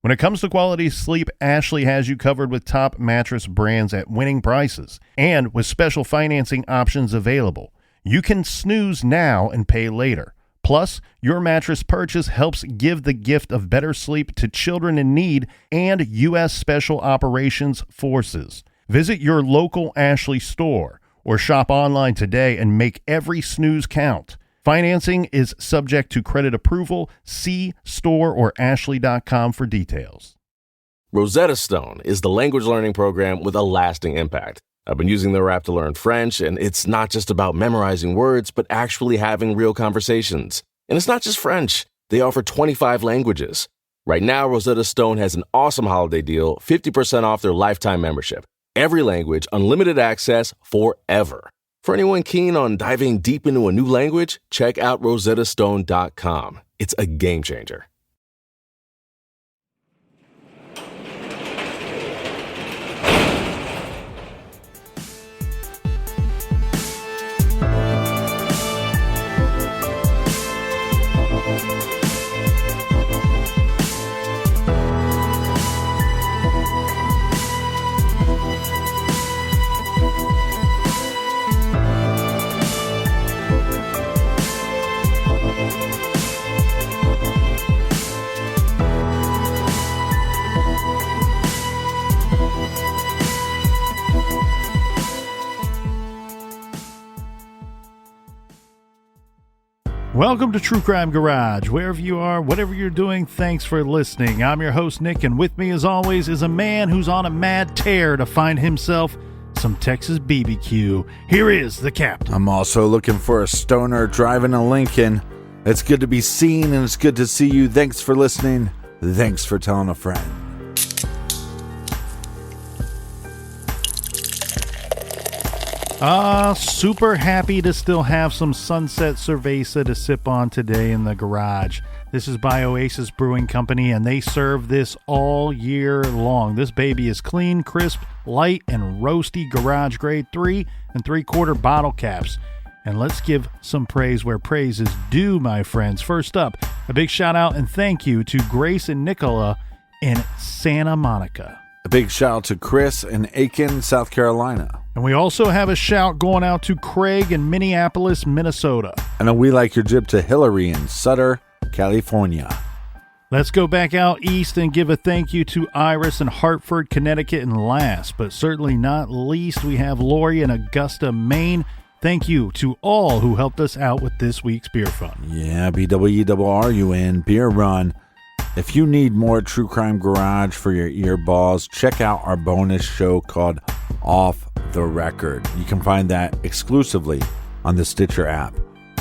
When it comes to quality sleep, Ashley has you covered with top mattress brands at winning prices and with special financing options available. You can snooze now and pay later. Plus, your mattress purchase helps give the gift of better sleep to children in need and U.S. Special Operations Forces. Visit your local Ashley store or shop online today and make every snooze count. Financing is subject to credit approval. See store or ashley.com for details. Rosetta Stone is the language learning program with a lasting impact. I've been using their app to learn French, and it's not just about memorizing words, but actually having real conversations. And it's not just French. They offer 25 languages. Right now, Rosetta Stone has an awesome holiday deal, 50% off their lifetime membership. Every language, unlimited access forever. For anyone keen on diving deep into a new language, check out rosettastone.com. It's a game changer. Welcome to True Crime Garage. Wherever you are, whatever you're doing, thanks for listening. I'm your host, Nick, and with me, as always, is a man who's on a mad tear to find himself some Texas BBQ. Here is the captain. I'm also looking for a stoner driving a Lincoln. It's good to be seen, and it's good to see you. Thanks for listening. Thanks for telling a friend. Super happy to still have some Sunset Cerveza to sip on today in the garage. This is by Oasis Brewing Company, and they serve this all year long. This baby is clean, crisp, light, and roasty garage grade 3 3/4 bottle caps. And let's give some praise where praise is due, my friends. First up, a big shout out and thank you to Grace and Nicola in Santa Monica. A big shout out to Chris in Aiken, South Carolina. And we also have a shout going out to Craig in Minneapolis, Minnesota. And a We Like Your Jib to Hillary in Sutter, California. Let's go back out east and give a thank you to Iris in Hartford, Connecticut, and last, but certainly not least, we have Lori in Augusta, Maine. Thank you to all who helped us out with this week's beer fund. Yeah, BWERRUN, Beer Run. If you need more True Crime Garage for your earballs, check out our bonus show called Off the Record. You can find that exclusively on the Stitcher app.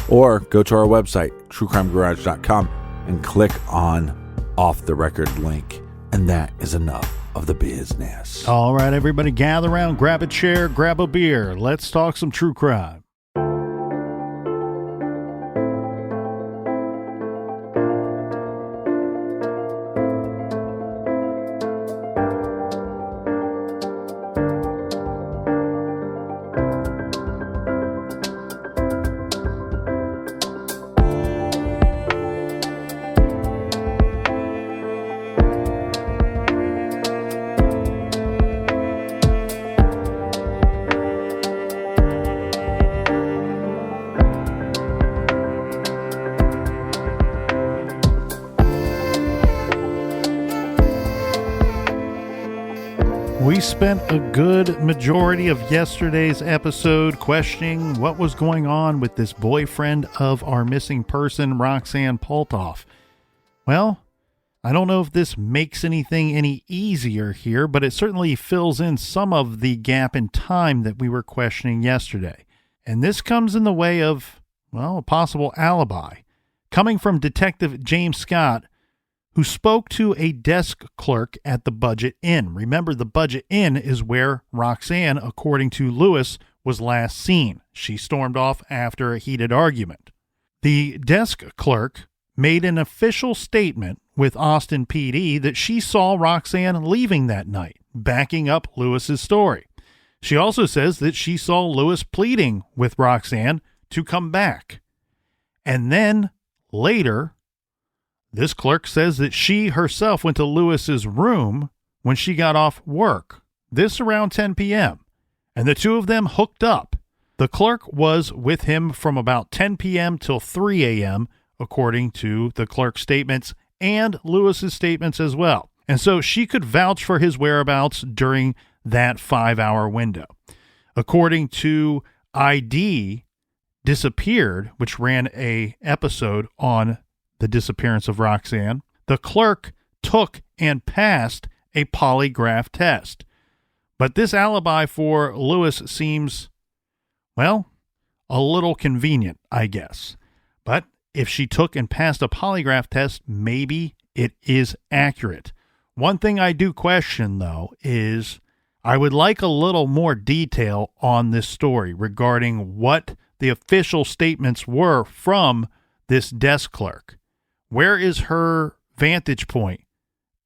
Or go to our website, truecrimegarage.com, and click on Off the Record link. And that is enough of the business. All right, everybody, gather around, grab a chair, grab a beer. Let's talk some true crime. We spent a good majority of yesterday's episode questioning what was going on with this boyfriend of our missing person, Roxanne Paltauf. Well, I don't know if this makes anything any easier here, but it certainly fills in some of the gap in time that we were questioning yesterday. And this comes in the way of, well, a possible alibi coming from Detective James Scott, who spoke to a desk clerk at the Budget Inn. Remember, the Budget Inn is where Roxanne, according to Lewis, was last seen. She stormed off after a heated argument. The desk clerk made an official statement with Austin PD that she saw Roxanne leaving that night, backing up Lewis's story. She also says that she saw Lewis pleading with Roxanne to come back. And then later, This clerk says that she herself went to Lewis's room when she got off work, this around 10 p.m., and the two of them hooked up. The clerk was with him from about 10 p.m. till 3 a.m., according to the clerk's statements and Lewis's statements as well. And so she could vouch for his whereabouts during that 5-hour window. According to ID Disappeared, which ran a episode on the disappearance of Roxanne, the clerk took and passed a polygraph test. But this alibi for Lewis seems, well, a little convenient, I guess. But if she took and passed a polygraph test, maybe it is accurate. One thing I do question, though, is I would like a little more detail on this story regarding what the official statements were from this desk clerk. Where is her vantage point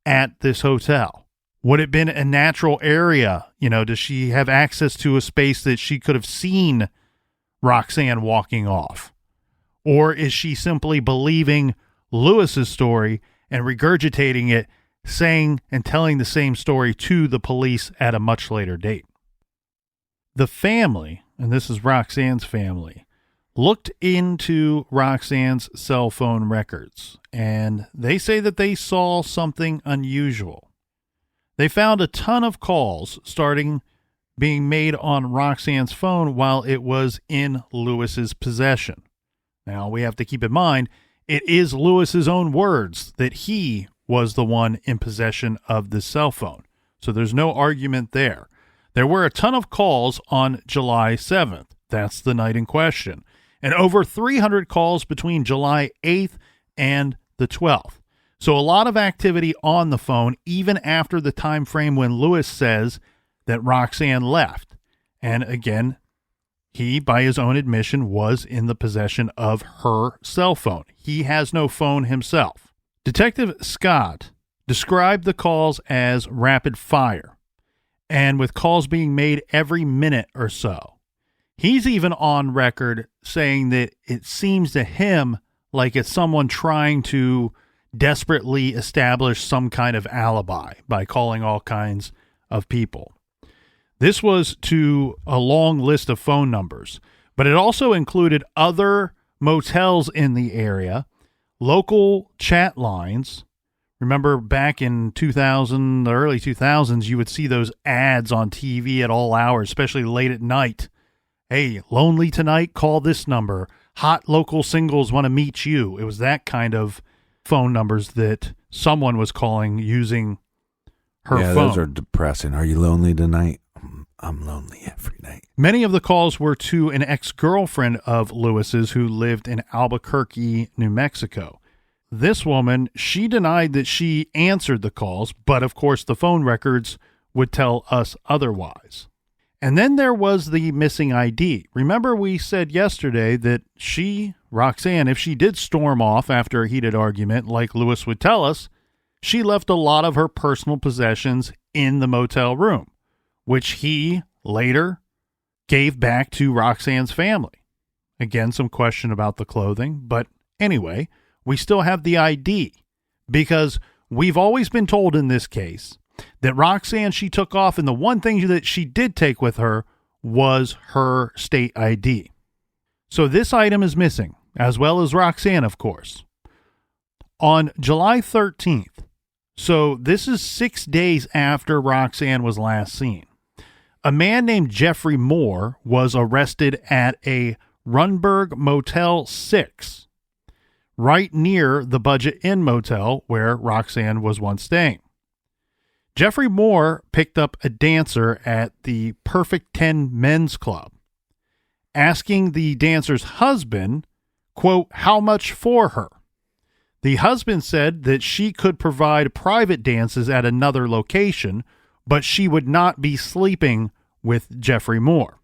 at this hotel? Would it have been a natural area? Does she have access to a space that she could have seen Roxanne walking off? Or is she simply believing Lewis's story and regurgitating it, saying and telling the same story to the police at a much later date? The family, and this is Roxanne's family, looked into Roxanne's cell phone records, and they say that they saw something unusual. They found a ton of calls being made on Roxanne's phone while it was in Lewis's possession. Now, we have to keep in mind, it is Lewis's own words that he was the one in possession of the cell phone. So there's no argument there. There were a ton of calls on July 7th. That's the night in question. And over 300 calls between July 8th and the 12th. So a lot of activity on the phone, even after the time frame when Lewis says that Roxanne left. And again, he, by his own admission, was in the possession of her cell phone. He has no phone himself. Detective Scott described the calls as rapid fire, and with calls being made every minute or so. He's even on record saying that it seems to him like it's someone trying to desperately establish some kind of alibi by calling all kinds of people. This was to a long list of phone numbers, but it also included other motels in the area, local chat lines. Remember back in the early 2000s, you would see those ads on TV at all hours, especially late at night. Hey, lonely tonight? Call this number. Hot local singles want to meet you. It was that kind of phone numbers that someone was calling using her phone. Yeah, those are depressing. Are you lonely tonight? I'm lonely every night. Many of the calls were to an ex-girlfriend of Lewis's who lived in Albuquerque, New Mexico. This woman, she denied that she answered the calls, but of course the phone records would tell us otherwise. And then there was the missing ID. Remember we said yesterday that Roxanne, if she did storm off after a heated argument, like Lewis would tell us, she left a lot of her personal possessions in the motel room, which he later gave back to Roxanne's family. Again, some question about the clothing, but anyway, we still have the ID because we've always been told in this case that Roxanne, she took off, and the one thing that she did take with her was her state ID. So this item is missing, as well as Roxanne, of course. On July 13th, so this is 6 days after Roxanne was last seen, a man named Jeffrey Moore was arrested at a Runberg Motel 6, right near the Budget Inn Motel where Roxanne was once staying. Jeffrey Moore picked up a dancer at the Perfect 10 Men's Club, asking the dancer's husband, quote, how much for her. The husband said that she could provide private dances at another location, but she would not be sleeping with Jeffrey Moore.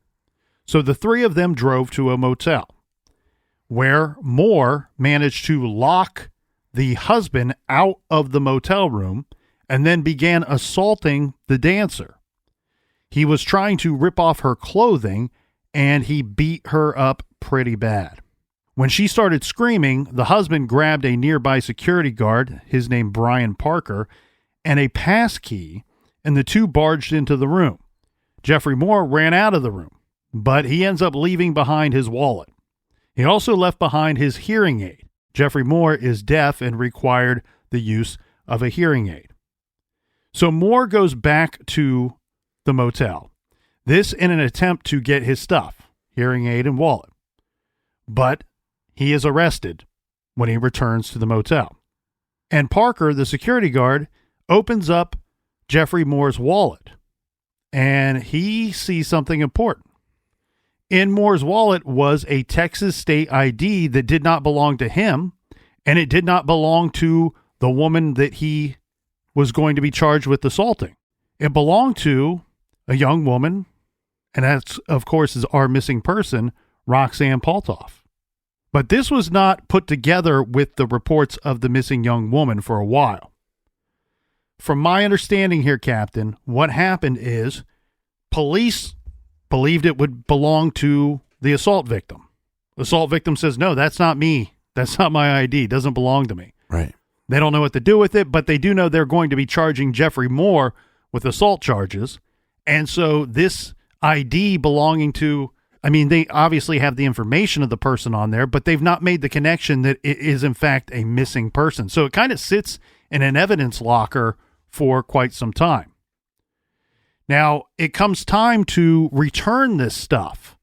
So the three of them drove to a motel, where Moore managed to lock the husband out of the motel room and then began assaulting the dancer. He was trying to rip off her clothing, and he beat her up pretty bad. When she started screaming, the husband grabbed a nearby security guard, his name Brian Parker, and a pass key, and the two barged into the room. Jeffrey Moore ran out of the room, but he ends up leaving behind his wallet. He also left behind his hearing aid. Jeffrey Moore is deaf and required the use of a hearing aid. So Moore goes back to the motel. This in an attempt to get his stuff, hearing aid and wallet. But he is arrested when he returns to the motel. And Parker, the security guard, opens up Jeffrey Moore's wallet. And he sees something important. In Moore's wallet was a Texas state ID that did not belong to him, and it did not belong to the woman that he was going to be charged with assaulting. It belonged to a young woman, and that's, of course, is our missing person, Roxanne Paltauf. But this was not put together with the reports of the missing young woman for a while. From my understanding here, Captain, what happened is police believed it would belong to the assault victim. The assault victim says, no, that's not me. That's not my ID. It doesn't belong to me. Right. They don't know what to do with it, but they do know they're going to be charging Jeffrey Moore with assault charges. And so this ID belonging to, they obviously have the information of the person on there, but they've not made the connection that it is in fact a missing person. So it kind of sits in an evidence locker for quite some time. Now, it comes time to return this stuff.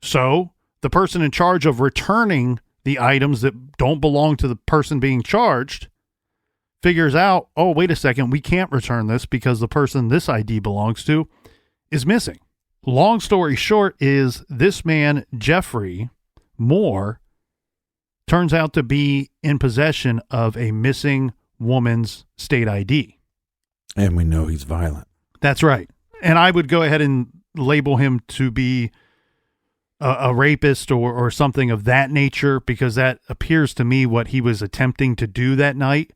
So the person in charge of returning the items that don't belong to the person being charged figures out, oh, wait a second, we can't return this because the person this ID belongs to is missing. Long story short is this man, Jeffrey Moore, turns out to be in possession of a missing woman's state ID. And we know he's violent. That's right. And I would go ahead and label him to be a rapist or something of that nature, because that appears to me what he was attempting to do that night.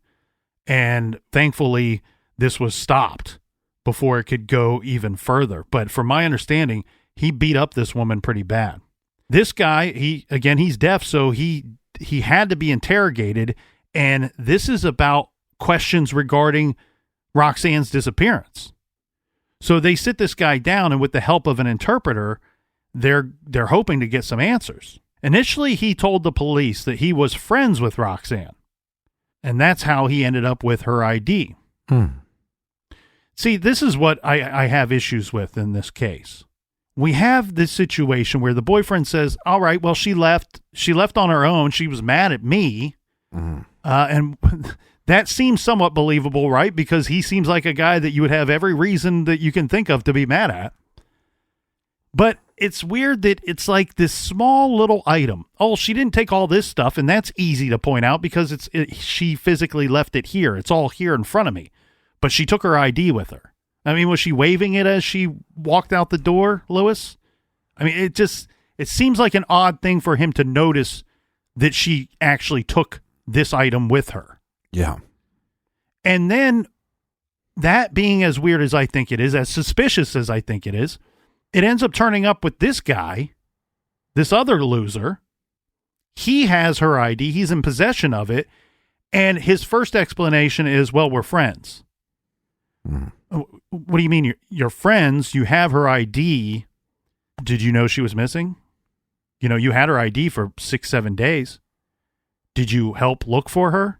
And thankfully, this was stopped before it could go even further. But from my understanding, he beat up this woman pretty bad. This guy, he's deaf, so he had to be interrogated. And this is about questions regarding Roxanne's disappearance. So they sit this guy down, and with the help of an interpreter, they're hoping to get some answers. Initially, he told the police that he was friends with Roxanne, and that's how he ended up with her ID. See, this is what I have issues with in this case. We have this situation where the boyfriend says, all right, well, she left on her own. She was mad at me. And that seems somewhat believable, right? Because he seems like a guy that you would have every reason that you can think of to be mad at. But it's weird that it's like this small little item. Oh, she didn't take all this stuff, and that's easy to point out because she physically left it here. It's all here in front of me. But she took her ID with her. Was she waving it as she walked out the door, Lewis? It seems like an odd thing for him to notice that she actually took this item with her. Yeah. And then, that being as weird as I think it is, as suspicious as I think it is, it ends up turning up with this guy, this other loser. He has her ID. He's in possession of it. And his first explanation is, well, we're friends. What do you mean you're friends? You have her ID. Did you know she was missing? You had her ID for 6-7 days. Did you help look for her?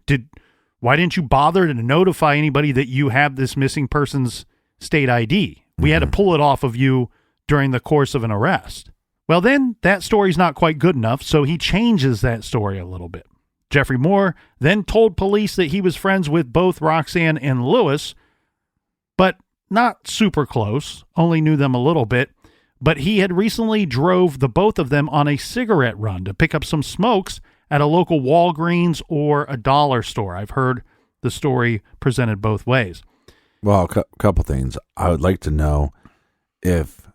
Why didn't you bother to notify anybody that you have this missing person's state ID? We had to pull it off of you during the course of an arrest. Well, then that story's not quite good enough, so he changes that story a little bit. Jeffrey Moore then told police that he was friends with both Roxanne and Lewis, but not super close, only knew them a little bit. But he had recently drove the both of them on a cigarette run to pick up some smokes at a local Walgreens or a dollar store. I've heard the story presented both ways. Well, a couple things. I would like to know if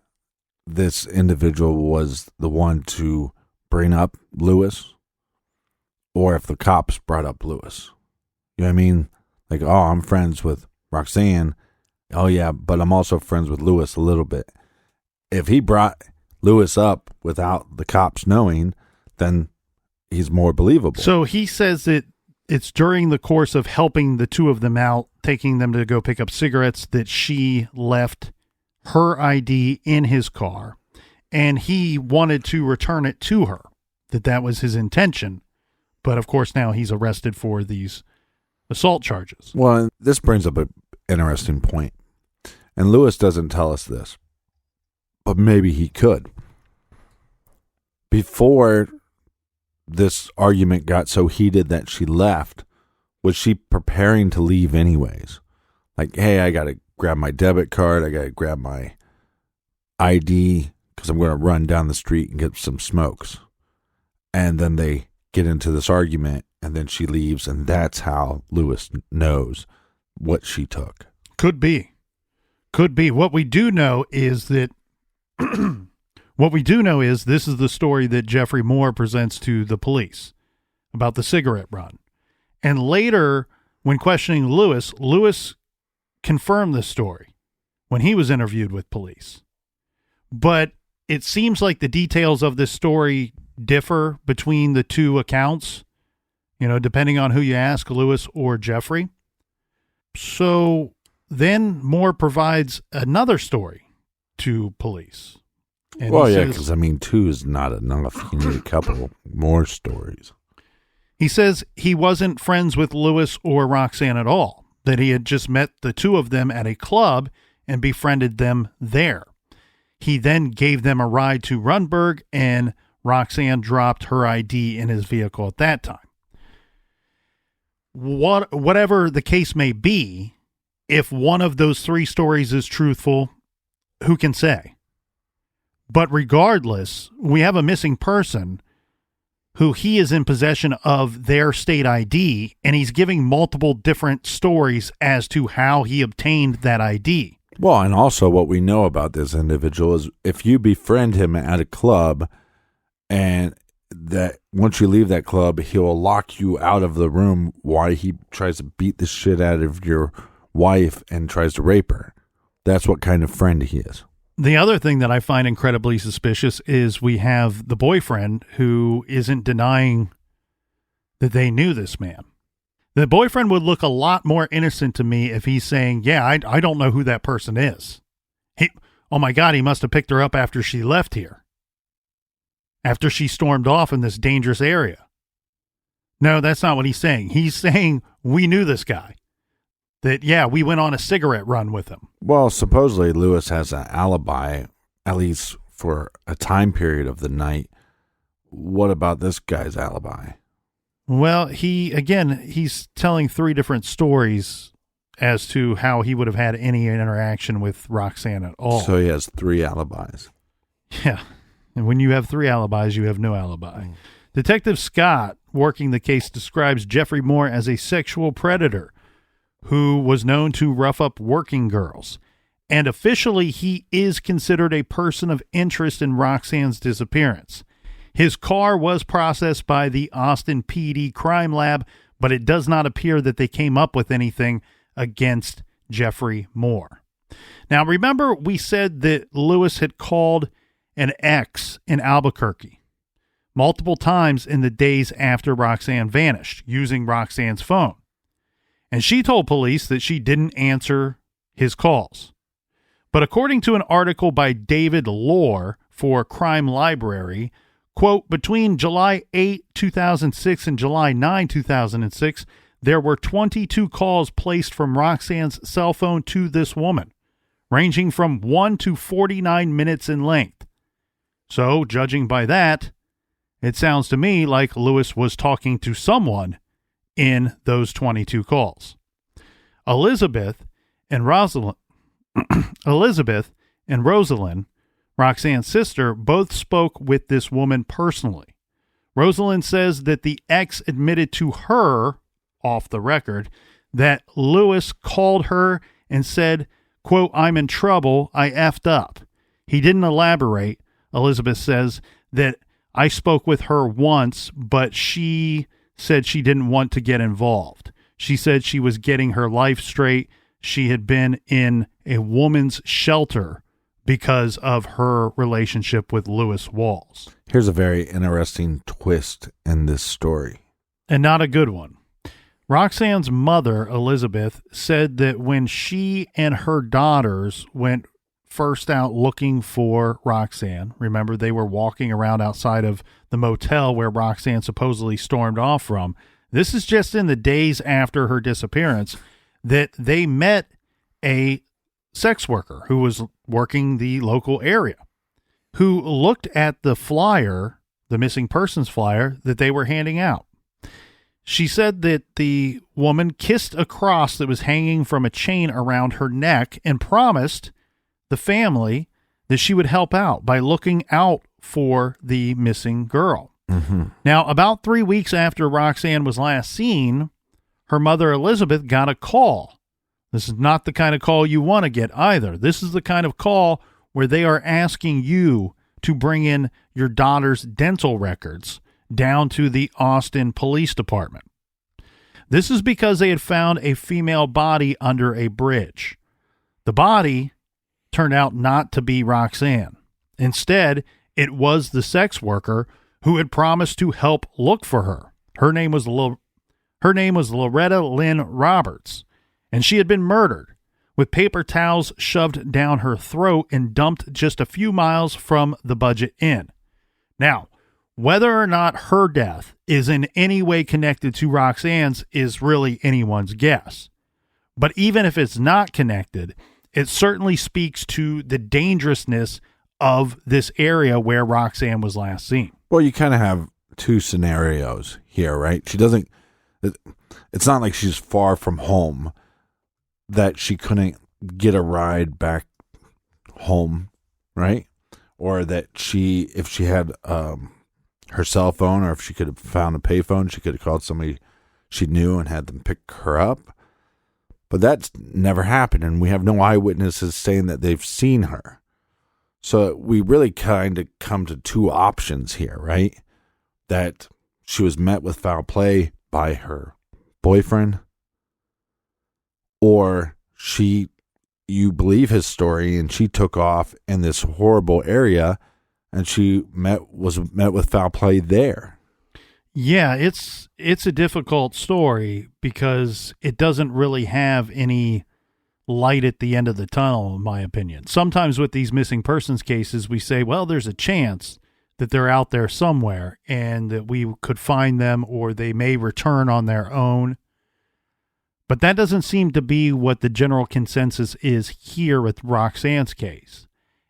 this individual was the one to bring up Lewis, or if the cops brought up Lewis. You know what I mean? Like, oh, I'm friends with Roxanne. Oh, yeah, but I'm also friends with Lewis a little bit. If he brought Lewis up without the cops knowing, then he's more believable. So he says that it's during the course of helping the two of them out, taking them to go pick up cigarettes, that she left her ID in his car, and he wanted to return it to her, that was his intention. But of course now he's arrested for these assault charges. Well, this brings up an interesting point. And Lewis doesn't tell us this, but maybe he could. Before this argument got so heated that she left, was she preparing to leave anyways? Like, hey, I got to grab my debit card. I got to grab my ID because I'm going to run down the street and get some smokes. And then they get into this argument, and then she leaves, and that's how Lewis knows what she took. Could be. What we do know is that this is the story that Jeffrey Moore presents to the police about the cigarette run. And later, when questioning Lewis confirmed this story when he was interviewed with police. But it seems like the details of this story differ between the two accounts, depending on who you ask, Lewis or Jeffrey. So then Moore provides another story to police. And because, two is not enough. You need a couple more stories. He says he wasn't friends with Lewis or Roxanne at all, that he had just met the two of them at a club and befriended them there. He then gave them a ride to Runberg, and Roxanne dropped her ID in his vehicle at that time. Whatever the case may be, if one of those three stories is truthful, who can say? But regardless, we have a missing person who he is in possession of their state ID, and he's giving multiple different stories as to how he obtained that ID. Well, and also what we know about this individual is if you befriend him at a club, and that once you leave that club, he'll lock you out of the room while he tries to beat the shit out of your wife and tries to rape her. That's what kind of friend he is. The other thing that I find incredibly suspicious is we have the boyfriend who isn't denying that they knew this man. The boyfriend would look a lot more innocent to me if he's saying, yeah, I don't know who that person is. Oh my God, he must have picked her up after she left here. After she stormed off in this dangerous area. No, that's not what he's saying. He's saying we knew this guy. That, yeah, we went on a cigarette run with him. Well, supposedly Lewis has an alibi, at least for a time period of the night. What about this guy's alibi? Well, he's telling three different stories as to how he would have had any interaction with Roxanne at all. So he has three alibis. Yeah. And when you have three alibis, you have no alibi. Detective Scott, working the case, describes Jeffrey Moore as a sexual predator who was known to rough up working girls. And officially, he is considered a person of interest in Roxanne's disappearance. His car was processed by the Austin PD crime lab, but it does not appear that they came up with anything against Jeffrey Moore. Now, remember we said that Lewis had called an ex in Albuquerque multiple times in the days after Roxanne vanished using Roxanne's phone. And she told police that she didn't answer his calls. But according to an article by David Lohr for Crime Library, quote, between July 8, 2006 and July 9, 2006, there were 22 calls placed from Roxanne's cell phone to this woman, ranging from 1 to 49 minutes in length. So, judging by that, it sounds to me like Lewis was talking to someone in those 22 calls. Elizabeth and Rosalind, Roxanne's sister, both spoke with this woman personally. Rosalind says that the ex admitted to her, off the record, that Lewis called her and said, quote, I'm in trouble, I effed up. He didn't elaborate. Elizabeth says that I spoke with her once, but she said she didn't want to get involved. She said she was getting her life straight. She had been in a woman's shelter because of her relationship with Lewis Walls. Here's a very interesting twist in this story. And not a good one. Roxanne's mother, Elizabeth, said that when she and her daughters went first out looking for Roxanne, remember they were walking around outside of the motel where Roxanne supposedly stormed off from. This is just in the days after her disappearance, that they met a sex worker who was working the local area, who looked at the flyer, the missing persons flyer that they were handing out. She said that the woman kissed a cross that was hanging from a chain around her neck and promised the family that she would help out by looking out for the missing girl. Mm-hmm. Now, about 3 weeks after Roxanne was last seen, her mother, Elizabeth, got a call. This is not the kind of call you want to get either. This is the kind of call where they are asking you to bring in your daughter's dental records down to the Austin Police Department. This is because they had found a female body under a bridge. The body turned out not to be Roxanne. Instead, it was the sex worker who had promised to help look for her. Her name was Loretta Lynn Roberts, and she had been murdered with paper towels shoved down her throat and dumped just a few miles from the Budget Inn. Now, whether or not her death is in any way connected to Roxanne's is really anyone's guess. But even if it's not connected, it certainly speaks to the dangerousness of this area where Roxanne was last seen. Well, you kind of have two scenarios here, right? It's not like she's far from home that she couldn't get a ride back home, right? Or that if she had her cell phone, or if she could have found a payphone, she could have called somebody she knew and had them pick her up. But that's never happened, and we have no eyewitnesses saying that they've seen her. So we really kind of come to two options here, right? That she was met with foul play by her boyfriend, or you believe his story and she took off in this horrible area and she was met with foul play there. Yeah, it's a difficult story because it doesn't really have any light at the end of the tunnel, in my opinion. Sometimes with these missing persons cases, we say, well, there's a chance that they're out there somewhere and that we could find them, or they may return on their own. But that doesn't seem to be what the general consensus is here with Roxanne's case.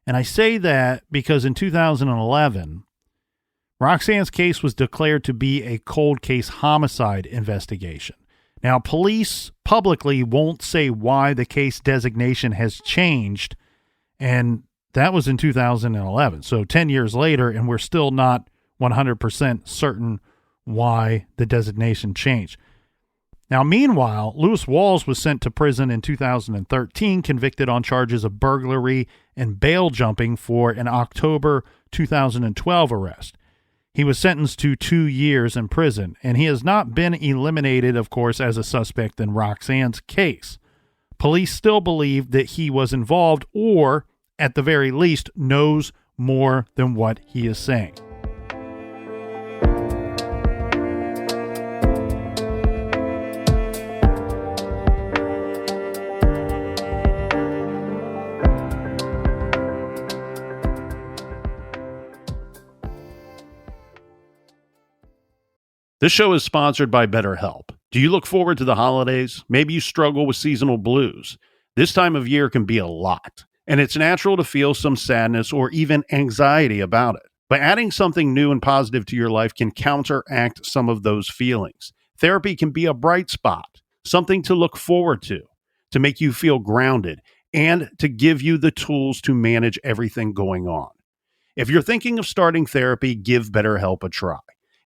And I say that because in 2011, Roxanne's case was declared to be a cold case homicide investigation. Now, police publicly won't say why the case designation has changed, and that was in 2011. So 10 years later, and we're still not 100% certain why the designation changed. Now, meanwhile, Lewis Walls was sent to prison in 2013, convicted on charges of burglary and bail jumping for an October 2012 arrest. He was sentenced to 2 years in prison, and he has not been eliminated, of course, as a suspect in Roxanne's case. Police still believe that he was involved, or, at the very least, knows more than what he is saying. This show is sponsored by BetterHelp. Do you look forward to the holidays? Maybe you struggle with seasonal blues. This time of year can be a lot, and it's natural to feel some sadness or even anxiety about it. But adding something new and positive to your life can counteract some of those feelings. Therapy can be a bright spot, something to look forward to make you feel grounded, and to give you the tools to manage everything going on. If you're thinking of starting therapy, give BetterHelp a try.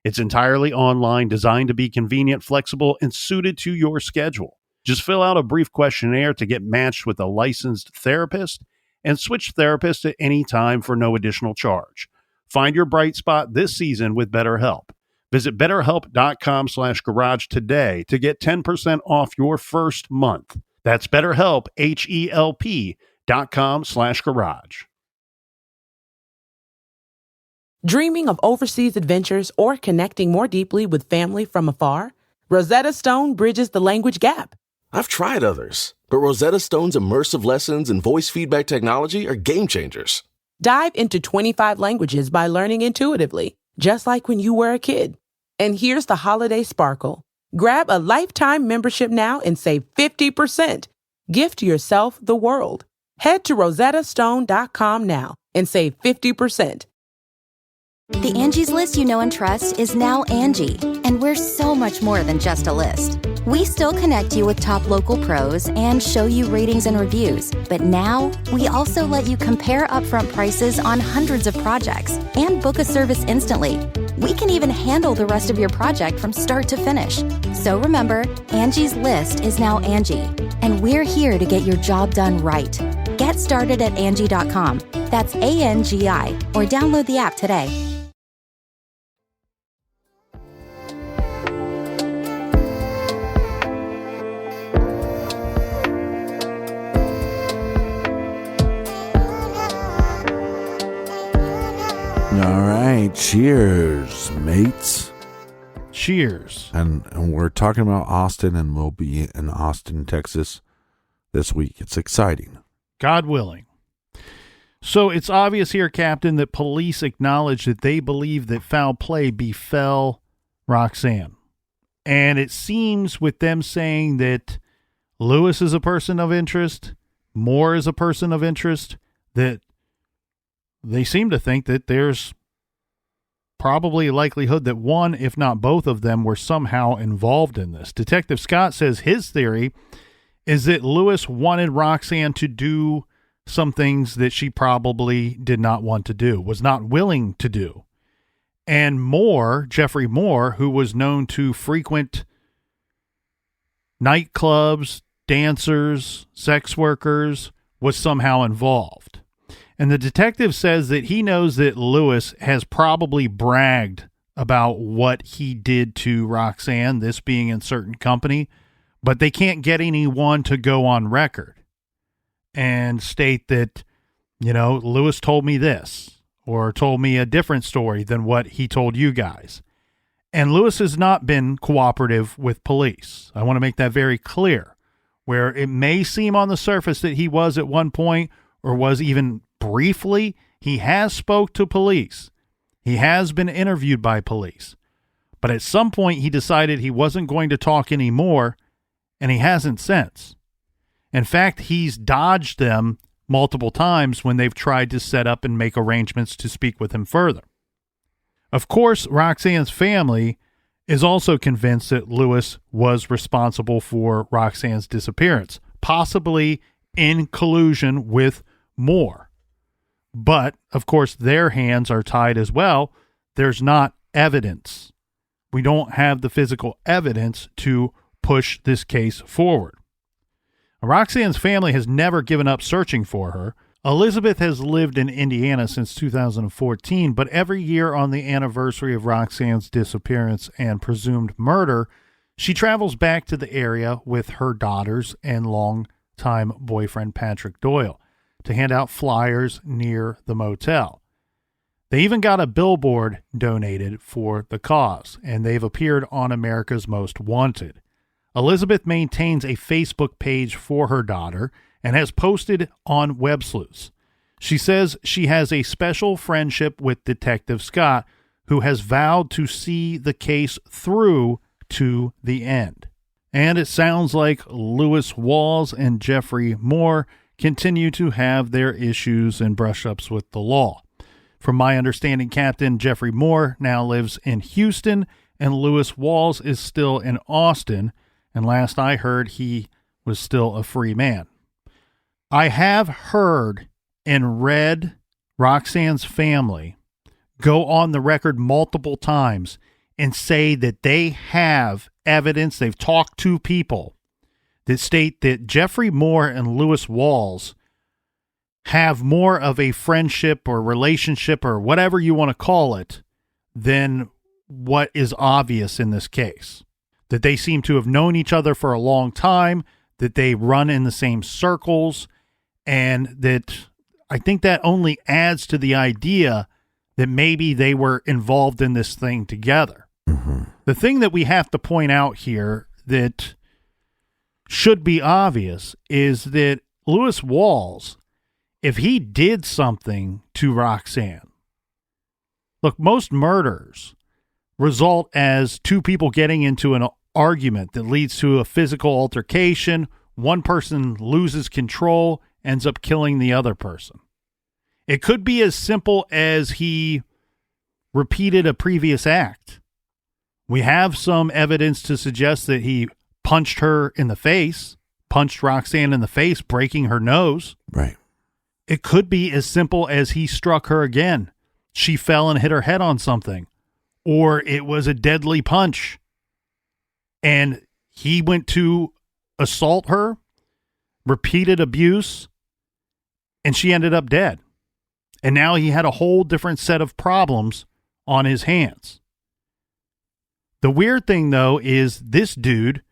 It's entirely online, designed to be convenient, flexible, and suited to your schedule. Just fill out a brief questionnaire to get matched with a licensed therapist and switch therapists at any time for no additional charge. Find your bright spot this season with BetterHelp. Visit BetterHelp.com/garage today to get 10% off your first month. That's BetterHelp, HELP.com/garage. Dreaming of overseas adventures or connecting more deeply with family from afar? Rosetta Stone bridges the language gap. I've tried others, but Rosetta Stone's immersive lessons and voice feedback technology are game changers. Dive into 25 languages by learning intuitively, just like when you were a kid. And here's the holiday sparkle. Grab a lifetime membership now and save 50%. Gift yourself the world. Head to rosettastone.com now and save 50%. The Angie's List you know and trust is now Angie, and we're so much more than just a list. We still connect you with top local pros and show you ratings and reviews, but now we also let you compare upfront prices on hundreds of projects and book a service instantly. We can even handle the rest of your project from start to finish. So remember, Angie's List is now Angie, and we're here to get your job done right. Get started at Angie.com. That's ANGI, or download the app today. All right, cheers, mates. Cheers. And we're talking about Austin, and we'll be in Austin, Texas this week. It's exciting. God willing. So it's obvious here, Captain, that police acknowledge that they believe that foul play befell Roxanne. And it seems with them saying that Lewis is a person of interest, Moore is a person of interest, that they seem to think that there's probably a likelihood that one, if not both of them, were somehow involved in this. Detective Scott says his theory is that Lewis wanted Roxanne to do some things that she probably did not want to do, was not willing to do. And Moore, Jeffrey Moore, who was known to frequent nightclubs, dancers, sex workers, was somehow involved. And the detective says that he knows that Lewis has probably bragged about what he did to Roxanne, this being in certain company, but they can't get anyone to go on record and state that, you know, Lewis told me this or told me a different story than what he told you guys. And Lewis has not been cooperative with police. I want to make that very clear. Where it may seem on the surface that he was at one point or was even briefly, he has spoke to police. He has been interviewed by police. But at some point he decided he wasn't going to talk anymore, and he hasn't since. In fact, he's dodged them multiple times when they've tried to set up and make arrangements to speak with him further. Of course, Roxanne's family is also convinced that Lewis was responsible for Roxanne's disappearance, possibly in collusion with Moore. But, of course, their hands are tied as well. There's not evidence. We don't have the physical evidence to push this case forward. Roxanne's family has never given up searching for her. Elizabeth has lived in Indiana since 2014, but every year on the anniversary of Roxanne's disappearance and presumed murder, she travels back to the area with her daughters and longtime boyfriend Patrick Doyle to hand out flyers near the motel. They even got a billboard donated for the cause, and they've appeared on America's Most Wanted. Elizabeth maintains a Facebook page for her daughter and has posted on Web Sleuths. She says she has a special friendship with Detective Scott, who has vowed to see the case through to the end. And it sounds like Lewis Walls and Jeffrey Moore continue to have their issues and brush-ups with the law. From my understanding, Captain, Jeffrey Moore now lives in Houston, and Lewis Walls is still in Austin, and last I heard, he was still a free man. I have heard and read Roxanne's family go on the record multiple times and say that they have evidence, they've talked to people that state that Jeffrey Moore and Lewis Walls have more of a friendship or relationship or whatever you want to call it than what is obvious in this case. That they seem to have known each other for a long time, that they run in the same circles, and that I think that only adds to the idea that maybe they were involved in this thing together. Mm-hmm. The thing that we have to point out here that should be obvious is that Lewis Walls, if he did something to Roxanne, look, most murders result as two people getting into an argument that leads to a physical altercation. One person loses control, ends up killing the other person. It could be as simple as he repeated a previous act. We have some evidence to suggest that he punched her in the face, punched Roxanne in the face, breaking her nose. Right. It could be as simple as he struck her again. She fell and hit her head on something. Or it was a deadly punch. And he went to assault her, repeated abuse, and she ended up dead. And now he had a whole different set of problems on his hands. The weird thing, though, is this dude,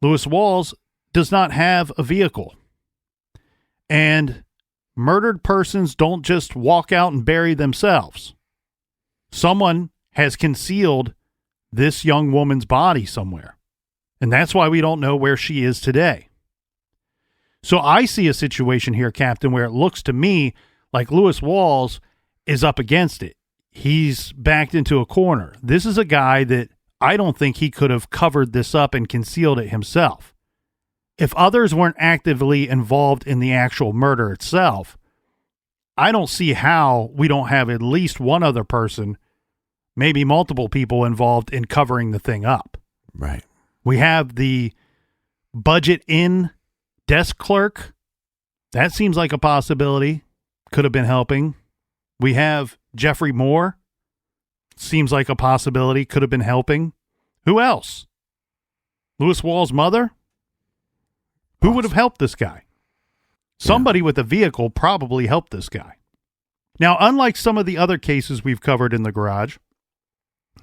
Lewis Walls, does not have a vehicle. And murdered persons don't just walk out and bury themselves. Someone has concealed this young woman's body somewhere. And that's why we don't know where she is today. So I see a situation here, Captain, where it looks to me like Lewis Walls is up against it. He's backed into a corner. This is a guy that I don't think he could have covered this up and concealed it himself. If others weren't actively involved in the actual murder itself, I don't see how we don't have at least one other person, maybe multiple people involved in covering the thing up. Right. We have the budget in desk clerk. That seems like a possibility. Could have been helping. We have Jeffrey Moore. Seems like a possibility. Could have been helping. Who else? Lewis Wall's mother? Who would have helped this guy? Somebody with a vehicle probably helped this guy. Now, unlike some of the other cases we've covered in the garage,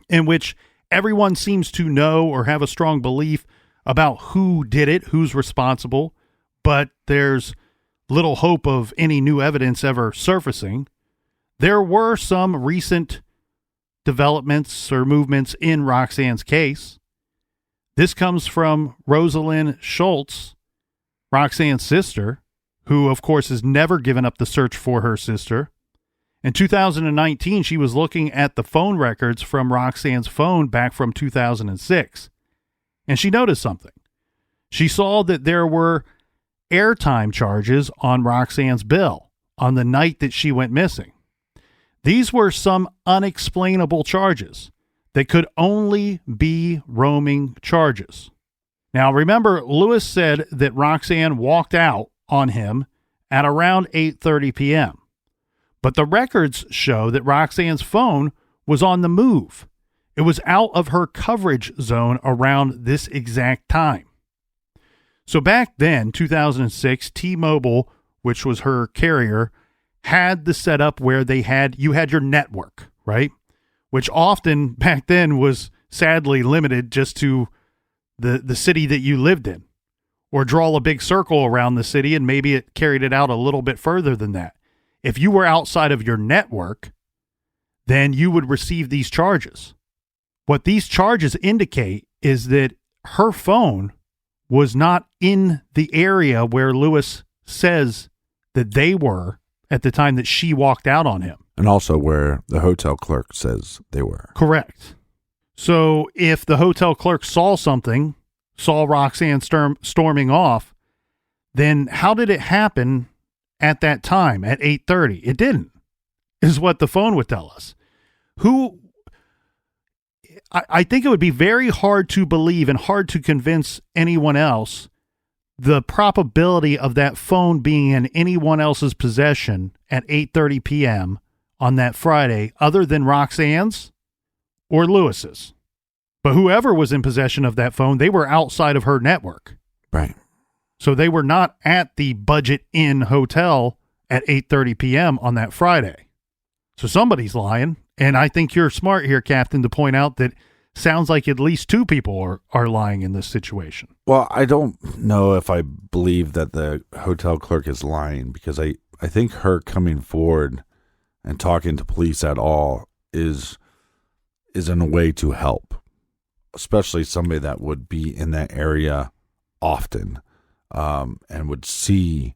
in which everyone seems to know or have a strong belief about who did it, who's responsible, but there's little hope of any new evidence ever surfacing, there were some recent developments or movements in Roxanne's case. This comes from Rosalind Schultz, Roxanne's sister, who, of course, has never given up the search for her sister. In 2019, she was looking at the phone records from Roxanne's phone back from 2006, and she noticed something. She saw that there were airtime charges on Roxanne's bill on the night that she went missing. These were some unexplainable charges that could only be roaming charges. Now, remember, Lewis said that Roxanne walked out on him at around 8:30 p.m., but the records show that Roxanne's phone was on the move. It was out of her coverage zone around this exact time. So back then, 2006, T-Mobile, which was her carrier, had the setup where you had your network, right? Which often back then was sadly limited just to the city that you lived in, or draw a big circle around the city, and maybe it carried it out a little bit further than that. If you were outside of your network, then you would receive these charges. What these charges indicate is that her phone was not in the area where Lewis says that they were at the time that she walked out on him. And also where the hotel clerk says they were. Correct. So if the hotel clerk saw Roxanne storming off, then how did it happen at that time at 8:30? It didn't, is what the phone would tell us. I think it would be very hard to believe and hard to convince anyone else the probability of that phone being in anyone else's possession at 8:30 p.m. on that Friday other than Roxanne's or Lewis's. But whoever was in possession of that phone, they were outside of her network. Right. So they were not at the Budget Inn hotel at 8:30 p.m. on that Friday. So somebody's lying. And I think you're smart here, Captain, to point out that sounds like at least two people are lying in this situation. Well, I don't know if I believe that the hotel clerk is lying, because I think her coming forward and talking to police at all is in a way to help, especially somebody that would be in that area often, and would see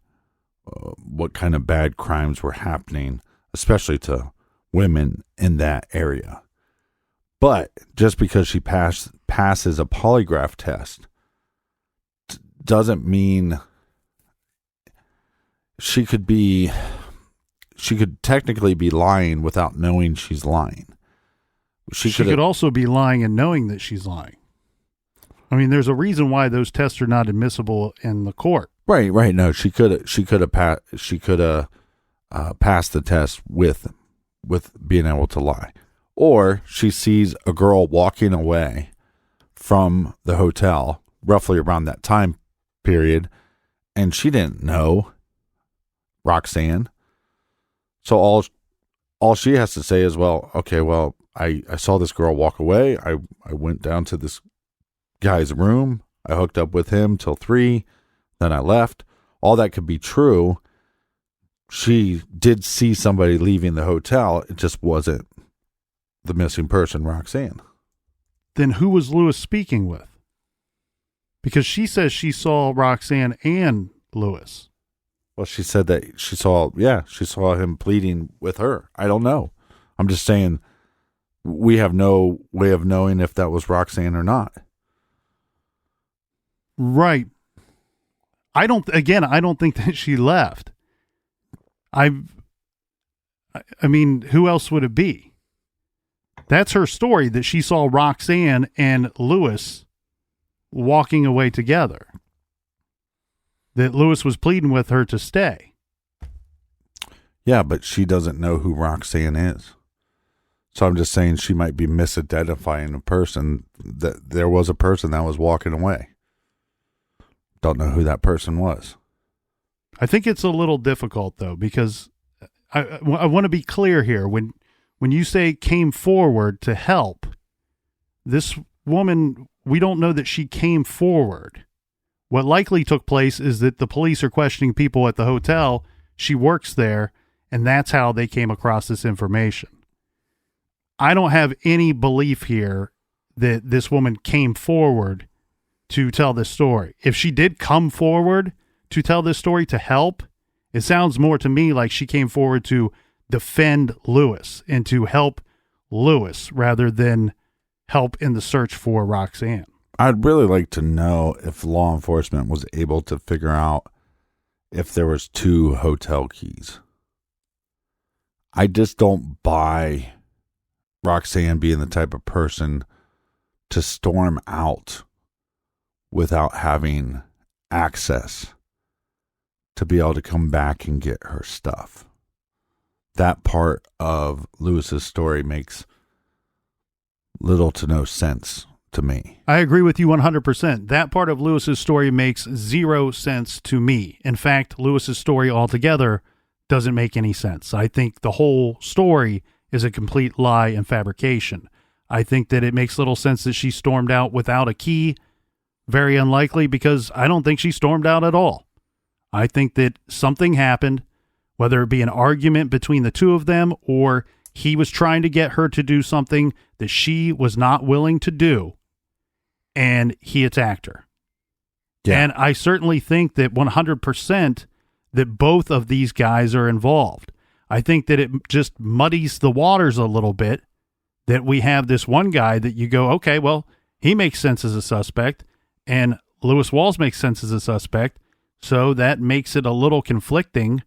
what kind of bad crimes were happening, especially to women in that area. But just because she passes a polygraph test doesn't mean she could technically be lying without knowing she's lying. She could also be lying and knowing that she's lying. I mean, there's a reason why those tests are not admissible in the court. Right. No, she could have passed the test with being able to lie. Or she sees a girl walking away from the hotel roughly around that time period, and she didn't know Roxanne. So all she has to say is, well, okay, well, I saw this girl walk away. I went down to this guy's room. I hooked up with him till 3. Then I left. All that could be true. She did see somebody leaving the hotel. It just wasn't the missing person, Roxanne. Then who was Lewis speaking with? Because she says she saw Roxanne and Lewis. Well, she said that she saw him pleading with her. I don't know. I'm just saying we have no way of knowing if that was Roxanne or not. Right. I don't think that she left. I mean, who else would it be? That's her story, that she saw Roxanne and Lewis walking away together. That Lewis was pleading with her to stay. Yeah, but she doesn't know who Roxanne is. So I'm just saying she might be misidentifying a person, that there was a person that was walking away. Don't know who that person was. I think it's a little difficult, though, because I want to be clear here. When you say came forward to help, this woman, we don't know that she came forward. What likely took place is that the police are questioning people at the hotel. She works there, and that's how they came across this information. I don't have any belief here that this woman came forward to tell this story. If she did come forward to tell this story to help, it sounds more to me like she came forward to defend Lewis and to help Lewis rather than help in the search for Roxanne. I'd really like to know if law enforcement was able to figure out if there was 2 hotel keys. I just don't buy Roxanne being the type of person to storm out without having access to be able to come back and get her stuff. That part of Lewis's story makes little to no sense to me. I agree with you 100%. That part of Lewis's story makes 0 sense to me. In fact, Lewis's story altogether doesn't make any sense. I think the whole story is a complete lie and fabrication. I think that it makes little sense that she stormed out without a key. Very unlikely, because I don't think she stormed out at all. I think that something happened, whether it be an argument between the two of them or he was trying to get her to do something that she was not willing to do, and he attacked her. Yeah. And I certainly think that 100% that both of these guys are involved. I think that it just muddies the waters a little bit that we have this one guy that you go, okay, well, he makes sense as a suspect, and Lewis Walls makes sense as a suspect, so that makes it a little conflicting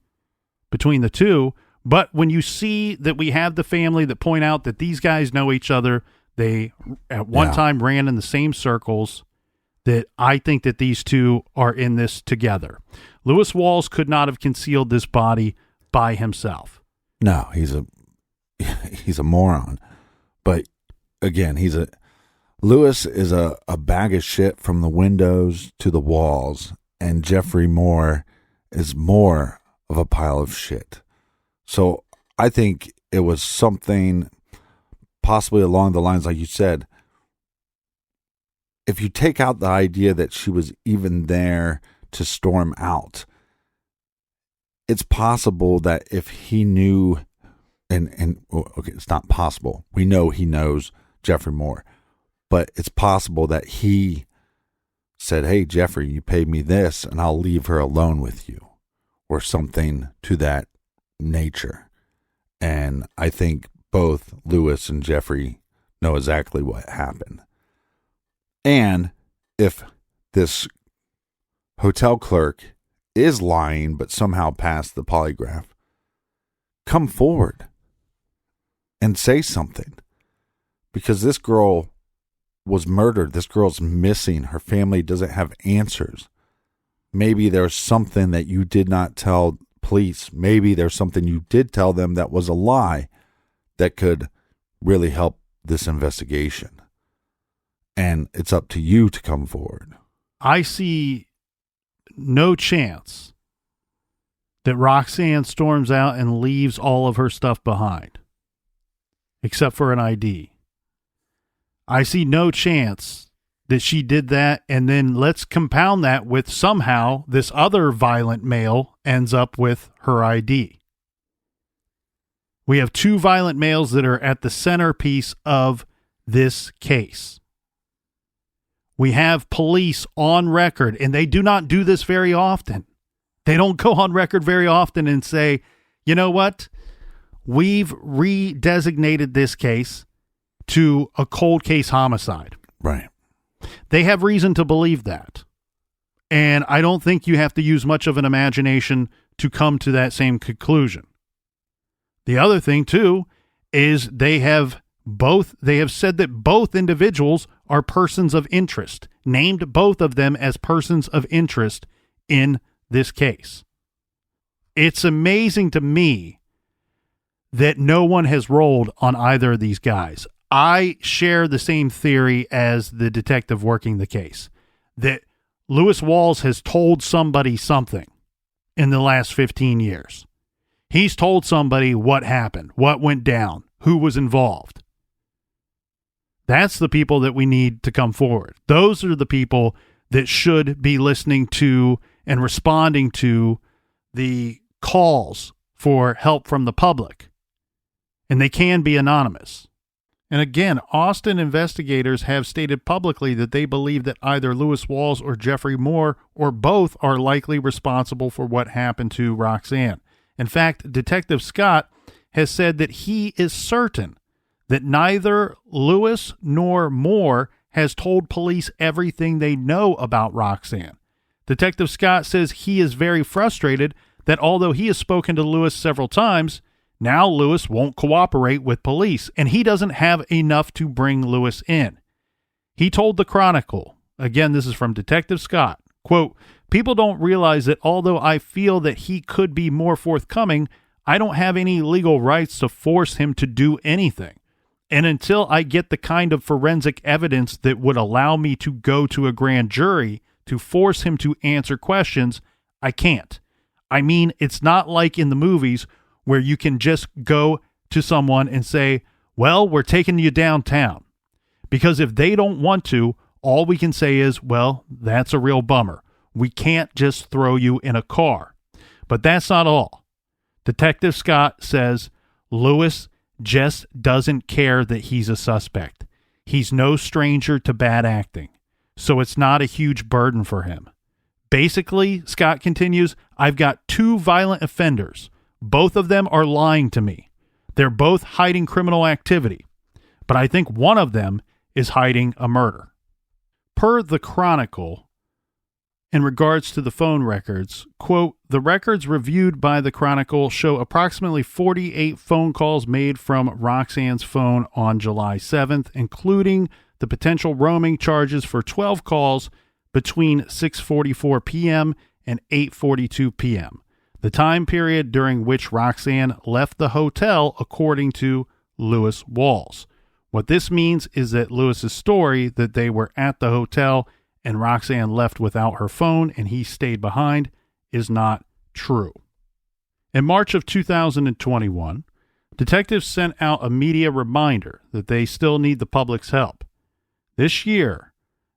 between the two. But when you see that we have the family that point out that these guys know each other, they at one time ran in the same circles, that I think that these two are in this together. Lewis Walls could not have concealed this body by himself. No, he's a moron. But again, Lewis is a bag of shit from the windows to the walls, and Jeffrey Moore is more of a pile of shit. So I think it was something possibly along the lines, like you said, if you take out the idea that she was even there to storm out, it's possible that if he knew okay, it's not possible. We know he knows Jeffrey Moore, but it's possible that he said, hey, Jeffrey, you paid me this and I'll leave her alone with you, or something to that nature. And I think both Lewis and Jeffrey know exactly what happened. And if this hotel clerk is lying but somehow passed the polygraph, come forward and say something, because this girl was murdered. This girl's missing. Her family doesn't have answers. Maybe there's something that you did not tell police. Maybe there's something you did tell them that was a lie that could really help this investigation. And it's up to you to come forward. I see no chance that Roxanne storms out and leaves all of her stuff behind, except for an ID. I see no chance that she did that, and then let's compound that with somehow this other violent male ends up with her ID. We have two violent males that are at the centerpiece of this case. We have police on record, and they do not do this very often. They don't go on record very often and say, you know what? We've redesignated this case to a cold case homicide. Right. They have reason to believe that. And I don't think you have to use much of an imagination to come to that same conclusion. The other thing, too, is they have said that both individuals are persons of interest, named both of them as persons of interest in this case. It's amazing to me that no one has rolled on either of these guys. I share the same theory as the detective working the case, that Lewis Walls has told somebody something in the last 15 years. He's told somebody what happened, what went down, who was involved. That's the people that we need to come forward. Those are the people that should be listening to and responding to the calls for help from the public. And they can be anonymous. And again, Austin investigators have stated publicly that they believe that either Lewis Walls or Jeffrey Moore or both are likely responsible for what happened to Roxanne. In fact, Detective Scott has said that he is certain that neither Lewis nor Moore has told police everything they know about Roxanne. Detective Scott says he is very frustrated that although he has spoken to Lewis several times, now Lewis won't cooperate with police, and he doesn't have enough to bring Lewis in. He told the Chronicle, again, this is from Detective Scott, quote, "People don't realize that although I feel that he could be more forthcoming, I don't have any legal rights to force him to do anything. And until I get the kind of forensic evidence that would allow me to go to a grand jury to force him to answer questions, I can't. I mean, it's not like in the movies where you can just go to someone and say, well, we're taking you downtown. Because if they don't want to, all we can say is, well, that's a real bummer. We can't just throw you in a car. But that's not all. Detective Scott says Lewis just doesn't care that he's a suspect. He's no stranger to bad acting, so it's not a huge burden for him. Basically, Scott continues, I've got two violent offenders. Both of them are lying to me. They're both hiding criminal activity, but I think one of them is hiding a murder. Per the Chronicle, in regards to the phone records, quote, the records reviewed by the Chronicle show approximately 48 phone calls made from Roxanne's phone on July 7th, including the potential roaming charges for 12 calls between 6:44 p.m. and 8:42 p.m., the time period during which Roxanne left the hotel, according to Lewis Walls. What this means is that Lewis's story that they were at the hotel and Roxanne left without her phone and he stayed behind is not true. In March of 2021, detectives sent out a media reminder that they still need the public's help. This year,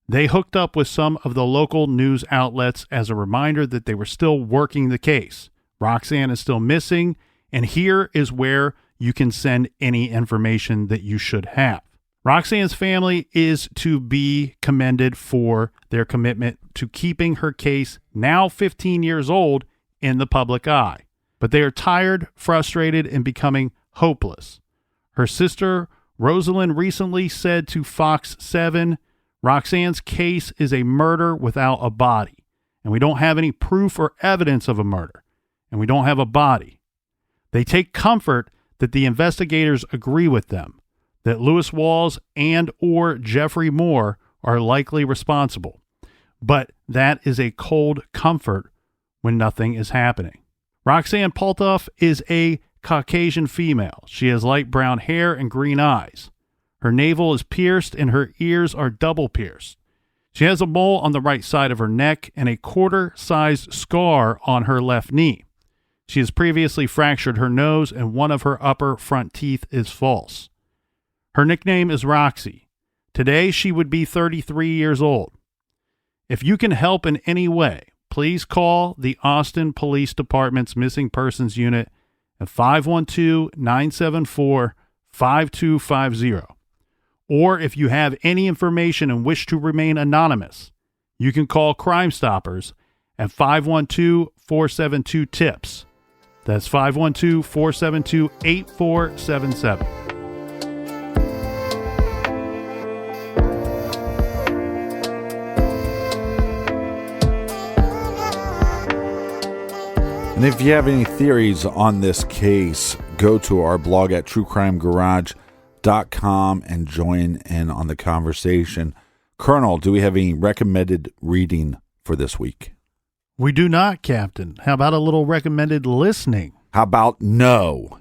they hooked up with some of the local news outlets as a reminder that they were still working the case. Roxanne is still missing, and here is where you can send any information that you should have. Roxanne's family is to be commended for their commitment to keeping her case, now 15 years old, in the public eye. But they are tired, frustrated, and becoming hopeless. Her sister, Rosalind, recently said to Fox 7, Roxanne's case is a murder without a body, and we don't have any proof or evidence of a murder, and we don't have a body. They take comfort that the investigators agree with them, that Lewis Walls and or Jeffrey Moore are likely responsible. But that is a cold comfort when nothing is happening. Roxanne Paltauf is a Caucasian female. She has light brown hair and green eyes. Her navel is pierced and her ears are double pierced. She has a mole on the right side of her neck and a quarter-sized scar on her left knee. She has previously fractured her nose and one of her upper front teeth is false. Her nickname is Roxy. Today, she would be 33 years old. If you can help in any way, please call the Austin Police Department's Missing Persons Unit at 512-974-5250. Or if you have any information and wish to remain anonymous, you can call Crime Stoppers at 512-472-TIPS. That's 512-472-8477. And if you have any theories on this case, go to our blog at truecrimegarage.com and join in on the conversation. Colonel, do we have any recommended reading for this week? We do not, Captain. How about a little recommended listening? How about no?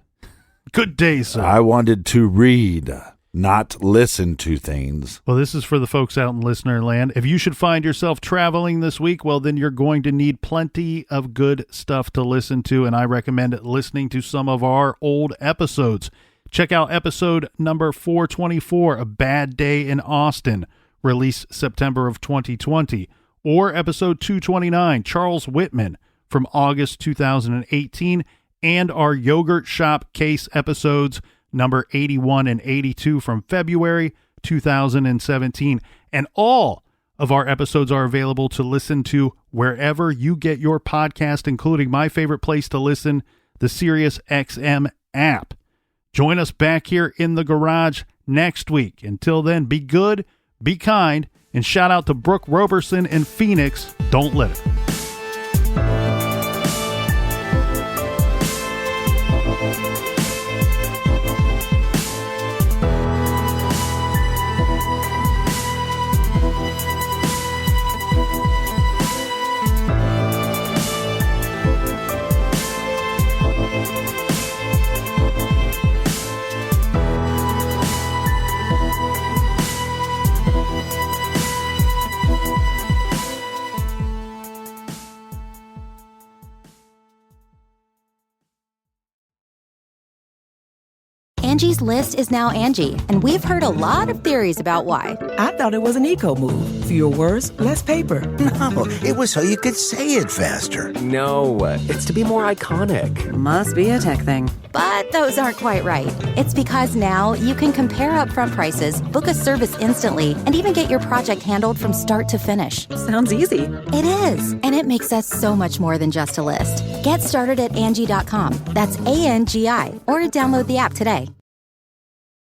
Good day, sir. I wanted to read, not listen to things. Well, this is for the folks out in listener land. If you should find yourself traveling this week, well, then you're going to need plenty of good stuff to listen to, and I recommend listening to some of our old episodes. Check out episode number 424, A Bad Day in Austin, released September of 2020, or episode 229, Charles Whitman, from August 2018, and our Yogurt Shop case episodes, number 81 and 82 from February 2017. And all of our episodes are available to listen to wherever you get your podcast, including my favorite place to listen, the SiriusXM app. Join us back here in the garage next week. Until then, be good, be kind, and shout out to Brooke Roberson in Phoenix. Don't let it. Angie's List is now Angie, and we've heard a lot of theories about why. I thought it was an eco move. Fewer words, less paper. No, it was so you could say it faster. No, it's to be more iconic. Must be a tech thing. But those aren't quite right. It's because now you can compare upfront prices, book a service instantly, and even get your project handled from start to finish. Sounds easy. It is, and it makes us so much more than just a list. Get started at Angie.com. That's ANGI, or download the app today.